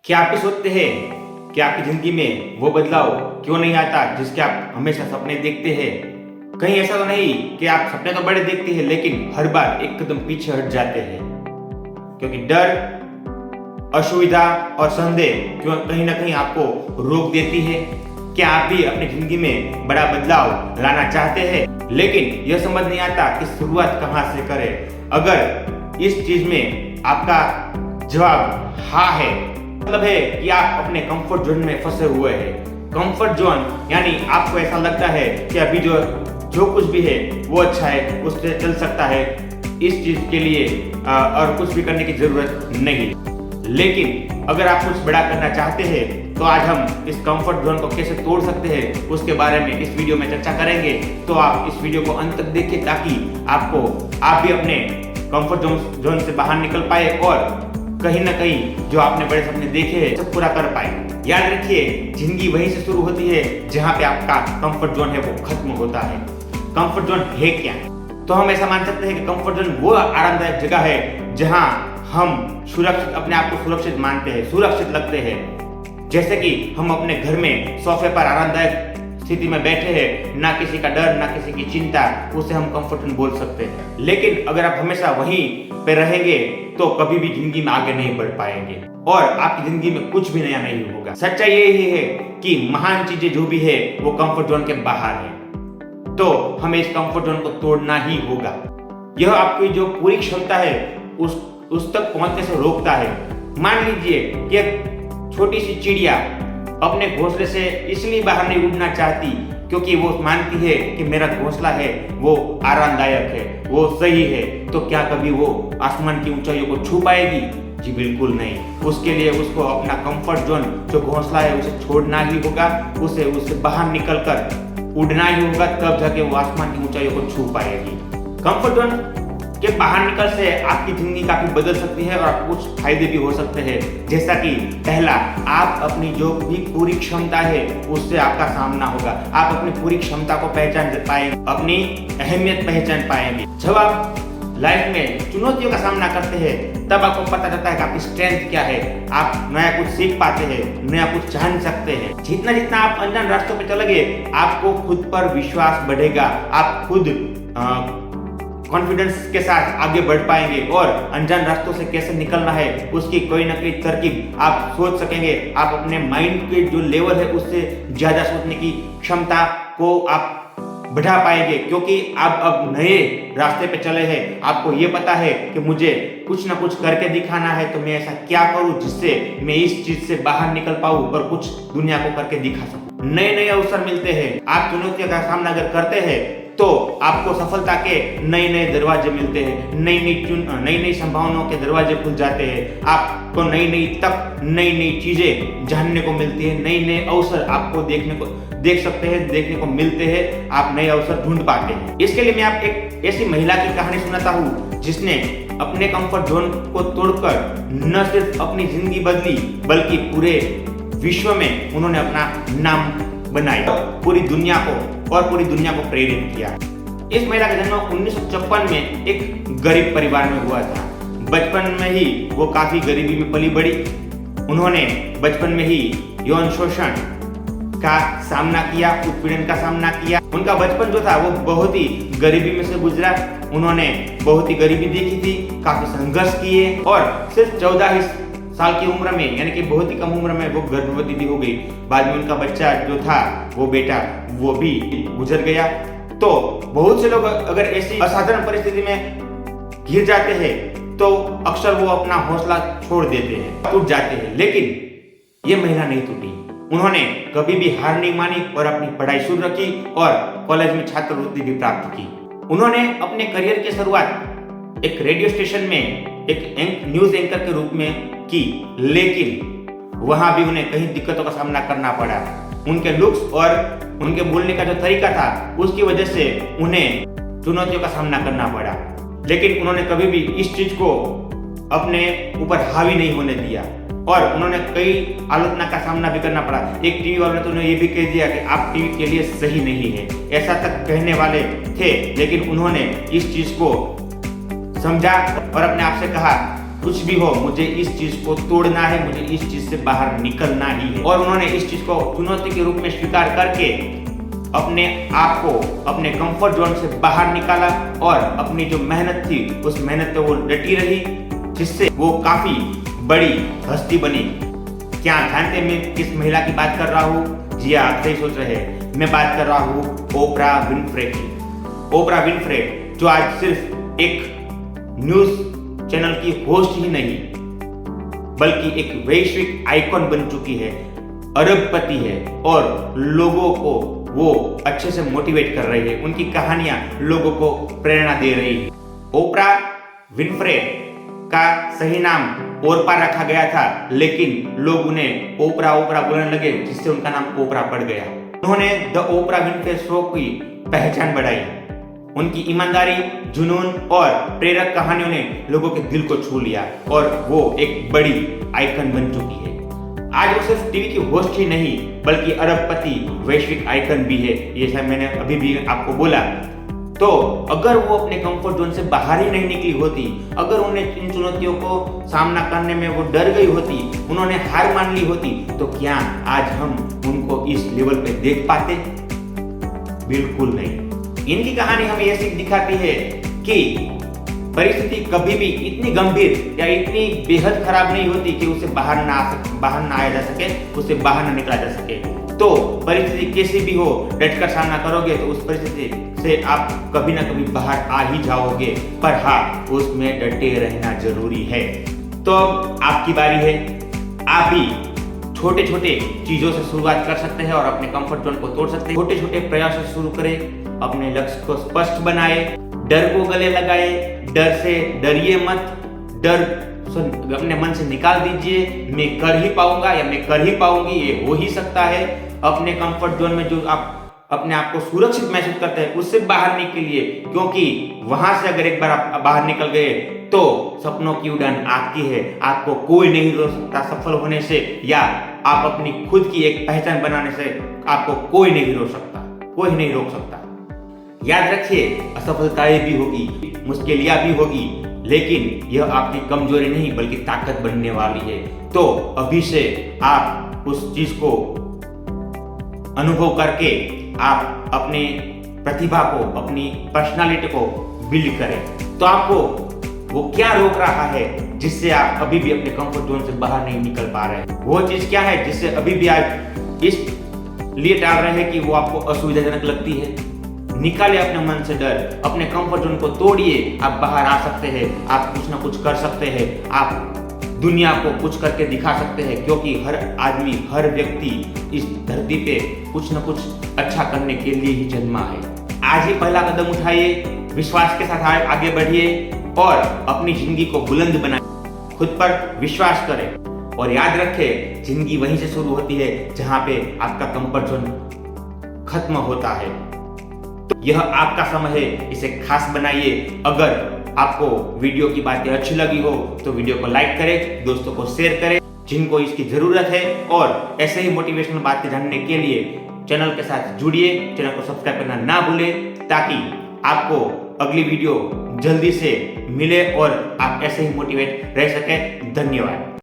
क्या आप भी सोचते हैं कि आपकी जिंदगी में वो बदलाव क्यों नहीं आता जिसके आप हमेशा सपने देखते हैं? कहीं ऐसा तो नहीं कि आप सपने तो बड़े देखते हैं लेकिन हर बार एक कदम पीछे हट जाते हैं क्योंकि डर, असुविधा और संदेह क्यों कहीं ना कहीं आपको रोक देती है? क्या आप भी अपनी जिंदगी में बड़ा बदलाव लाना चाहते हैं लेकिन यह समझ नहीं आता कि शुरुआत कहां से करें? अगर इस चीज में आपका जवाब हाँ है, मतलब है कि आप अपने कंफर्ट जोन में फंसे हुए हैं। कंफर्ट जोन यानी आपको ऐसा लगता है कि अभी जो कुछ भी है वो अच्छा है, उससे चल सकता है, इस चीज के लिए और कुछ भी करने की जरूरत नहीं। लेकिन अगर आप कुछ बड़ा करना चाहते हैं तो आज हम इस कंफर्ट जोन को कैसे तोड़ सकते हैं उसके बारे में इस वीडियो में चर्चा करेंगे। तो आप इस वीडियो को अंत तक देखिए ताकि आप भी अपने कंफर्ट जोन से बाहर निकल पाए और कहीं ना कहीं जो आपने बड़े सपने देखे हैं सब पूरा कर पाए। याद रखिए, जिंदगी वहीं से शुरू होती है जहां पे आपका कंफर्ट जोन है वो खत्म होता है। कंफर्ट जोन है क्या? तो हम ऐसा मान सकते हैं कि कंफर्ट जोन वो आरामदायक जगह है जहां हम सुरक्षित, अपने आप को सुरक्षित मानते हैं, सुरक्षित लगते हैं। जैसे कि हम अपने घर में सोफे पर आरामदायक स्थिति में बैठे हैं, ना किसी का डर, ना किसी की चिंता, उसे हम कंफर्ट जोन बोल सकते हैं। लेकिन अगर आप हमेशा वहीं पे रहेंगे तो कभी भी जिंदगी में आगे नहीं बढ़ पाएंगे और आपकी जिंदगी में कुछ भी नया नहीं होगा। सच्चाई यही है कि महान चीजें जो भी है वो कंफर्ट जोन के बाहर है। तो हमें इस कंफर्ट जोन को तोड़ना ही होगा। यह आपकी जो पूरी क्षमता है उस तक पहुंचने से रोकता है। मान लीजिए कि एक छोटी सी चिड़िया अपने घोंसले से इसलिए बाहर नहीं उड़ना चाहती क्योंकि वो मानती है कि मेरा घोंसला है वो आरामदायक है, वो सही है। तो क्या कभी वो आसमान की ऊंचाइयों को छू पाएगी? जी बिल्कुल नहीं। उसके लिए उसको अपना कंफर्ट जोन जो घोंसला है उसे छोड़ना ही होगा, उसे बाहर निकल कर उड़ना ही होगा, तब जाके वो आसमान की ऊंचाइयों को छू पाएगी। कंफर्ट जोन के बाहर निकल से आपकी जिंदगी काफी बदल सकती है और कुछ फायदे भी हो सकते हैं। जैसा कि पहला, आप अपनी जो भी पूरी क्षमता है उससे आपका सामना होगा। आप अपनी पूरी क्षमता को पहचान पाएंगे, अपनी अहमियत पहचान पाएंगे। जब आप लाइफ में चुनौतियों का सामना करते हैं तब आपको पता चलता है कि आपकी स्ट्रेंथ क्या है। आप नया कुछ सीख पाते हैं, नया कुछ जान सकते हैं। जितना जितना आप अनजान रास्तों पे चलोगे आपको खुद पर विश्वास बढ़ेगा, आप खुद कॉन्फिडेंस के साथ आगे बढ़ पाएंगे और अनजान रास्तों से कैसे निकलना है उसकी कोई ना कोई तरकीब आप सोच सकेंगे। आप अपने माइंड के जो लेवल है उससे ज्यादा सोचने की क्षमता को आप बढ़ा पाएंगे क्योंकि आप अब नए रास्ते पे चले हैं। आपको ये पता है कि मुझे कुछ ना कुछ करके दिखाना है, तो मैं ऐसा क्या करूं जिससे मैं इस चीज से बाहर निकल पाऊं और कुछ दुनिया को करके दिखा सकूं। नए नए अवसर मिलते हैं। आप चुनौतियों का सामना अगर करते हैं तो आपको सफलता के नए नए दरवाजे मिलते हैं, नई नई संभावनाओं के दरवाजे खुल जाते हैं। आपको नई नई चीजें जानने को मिलती है, नए नए अवसर आपको देखने को मिलते हैं। आप नए अवसर ढूंढ पाते हैं। इसके लिए मैं आप एक ऐसी महिला की कहानी सुनाता हूँ जिसने अपने कंफर्ट जोन को तोड़कर न सिर्फ अपनी जिंदगी बदली बल्कि पूरे विश्व में उन्होंने अपना नाम बनाया, पूरी दुनिया को प्रेरित किया। इस महिला का जन्म 1956 में एक गरीब परिवार में हुआ था। बचपन में ही वो काफी गरीबी में पली बड़ी। उन्होंने बचपन में ही यौन शोषण का सामना किया, उत्पीड़न का सामना किया। उनका बचपन जो था वो बहुत ही गरीबी में से गुजरा। उन्होंने बहुत ही गरीबी देखी थी, काफी संघर्ष किए और सिर्फ 14 साल की उम्र में, यानी कि बहुत ही कम उम्र में वो गर्भवती भी हो गई। बाद में उनका बच्चा जो था वो बेटा वो भी गुजर गया। तो बहुत से लोग अगर ऐसी असाधारण परिस्थिति में घिर जाते हैं तो अक्सर वो अपना हौसला छोड़ देते हैं, टूट जाते हैं। लेकिन ये महिला नहीं टूटी। उन्होंने कभी भी हार नहीं मानी और अपनी पढ़ाई शुरू रखी और कॉलेज में छात्रवृत्ति भी प्राप्त की। उन्होंने अपने करियर की शुरुआत एक रेडियो स्टेशन में एक न्यूज एंकर के रूप में की, लेकिन वहां भी उन्हें कई दिक्कतों का सामना करना पड़ा। उनके लुक्स और उनके बोलने का जो तरीका था उसकी वजह से उन्हें चुनौतियों का सामना करना पड़ा। लेकिन उन्होंने कभी भी इस चीज को अपने ऊपर हावी नहीं होने दिया और उन्होंने कई आलोचना का सामना भी करना पड़ा। एक टीवी वाले ने तो उन्हें ये भी कह दिया कि आप टीवी के लिए सही नहीं है, ऐसा तक कहने वाले थे। लेकिन उन्होंने इस चीज को समझा और अपने आप से कहा कुछ भी हो, मुझे इस चीज को तोड़ना है, मुझे इस चीज से बाहर निकलना ही है। और उन्होंने इस चीज को चुनौती के रूप में स्वीकार करके अपने आप को अपने कंफर्ट जोन से बाहर निकाला और अपनी जो मेहनत थी उस मेहनत पे वो डटी रही, जिससे वो काफी बड़ी हस्ती बनी। क्या जानते मैं किस महिला की बात कर रहा हूँ? जी आप सही सोच रहे हैं, मैं बात कर रहा हूँ ओपरा विनफ्रे की। ओपरा विनफ्रे जो आज सिर्फ एक न्यूज चैनल की होस्ट ही नहीं बल्कि एक वैश्विक आइकॉन बन चुकी है, अरबपति है और लोगों को वो अच्छे से मोटिवेट कर रही है। उनकी कहानियां लोगों को प्रेरणा दे रही है। ओपरा विनफ्रे का सही नाम ओरपा रखा गया था, लेकिन लोग उन्हें ओपरा ओपरा बोलने लगे, जिससे उनका नाम ओपरा पड़ गया। उन्होंने द ओपरा विनफ्रे शो की पहचान बढ़ाई। उनकी ईमानदारी, जुनून और प्रेरक कहानियों ने लोगों के दिल को छू लिया और वो एक बड़ी आइकन बन चुकी है। आज वो सिर्फ टीवी की होस्ट ही नहीं बल्कि अरबपति वैश्विक आइकन भी है। ये सब मैंने अभी भी आपको बोला। तो अगर वो अपने कंफर्ट जोन से बाहर ही नहीं निकली होती, अगर उन्हें इन चुनौतियों को सामना करने में वो डर गई होती, उन्होंने हार मान ली होती, तो क्या आज हम उनको इस लेवल पे देख पाते? बिल्कुल नहीं। इनकी कहानी हमें यह सीख दिखाती है कि परिस्थिति कभी भी इतनी गंभीर या इतनी बेहद खराब नहीं होती कि उसे बाहर ना आया जा सके, उसे बाहर ना निकला जा सके। तो परिस्थिति कैसी भी हो, डटकर सामना करोगे तो उस परिस्थिति से आप कभी ना कभी बाहर आ ही जाओगे, पर हाँ, उसमें डटे रहना जरूरी है। तो अब आपकी बारी है। आप भी छोटे छोटे चीजों से शुरुआत कर सकते हैं और अपने कंफर्ट जोन को तोड़ सकते हैं। छोटे छोटे प्रयास से शुरू करें, अपने लक्ष्य को स्पष्ट बनाए, डर को गले लगाए, डर से डरिए मत, डर अपने मन से निकाल दीजिए। मैं कर ही पाऊंगा या मैं कर ही पाऊंगी, ये हो ही सकता है। अपने कंफर्ट जोन में जो आप अपने आप को सुरक्षित महसूस करते हैं उससे बाहर निकलिए, क्योंकि वहां से अगर एक बार आप बाहर निकल गए तो सपनों की उड़ान आपकी है। आपको कोई नहीं रोक सकता सफल होने से, या आप अपनी खुद की एक पहचान बनाने से आपको कोई नहीं रोक सकता, कोई नहीं रोक सकता। याद रखिए, असफलताएं भी होगी, मुश्किलियां भी होगी, लेकिन यह आपकी कमजोरी नहीं बल्कि ताकत बनने वाली है। तो अभी से आप उस चीज को अनुभव करके आप अपने प्रतिभा को, अपनी पर्सनालिटी को बिल्ड करें। तो आपको वो क्या रोक रहा है जिससे आप अभी भी अपने कंफर्ट जोन से बाहर नहीं निकल पा रहे हैं? वो चीज क्या है जिससे अभी भी आप इस लिए टाल रहे हैं कि वो आपको असुविधाजनक लगती है? निकाले अपने मन से डर, अपने कंफर्ट जोन को तोड़िए। आप बाहर आ सकते हैं, आप कुछ ना कुछ कर सकते हैं, आप दुनिया को कुछ करके दिखा सकते हैं, क्योंकि हर आदमी, हर व्यक्ति इस धरती पे कुछ ना कुछ अच्छा करने के लिए ही जन्मा है। आज ही पहला कदम उठाइए, विश्वास के साथ आगे बढ़िए और अपनी जिंदगी को बुलंद बनाइए। खुद पर विश्वास करें और याद रखें, जिंदगी वहीं से शुरू होती है जहां पे आपका कंफर्ट जोन खत्म होता है। तो यह आपका समय है, इसे खास बनाइए। अगर आपको वीडियो की बातें अच्छी लगी हो तो वीडियो को लाइक करें, दोस्तों को शेयर करें जिनको इसकी जरूरत है, और ऐसे ही मोटिवेशनल बातें जानने के लिए चैनल के साथ जुड़िए। चैनल को सब्सक्राइब करना ना भूलें ताकि आपको अगली वीडियो जल्दी से मिले और आप ऐसे ही मोटिवेट रह सकें। धन्यवाद।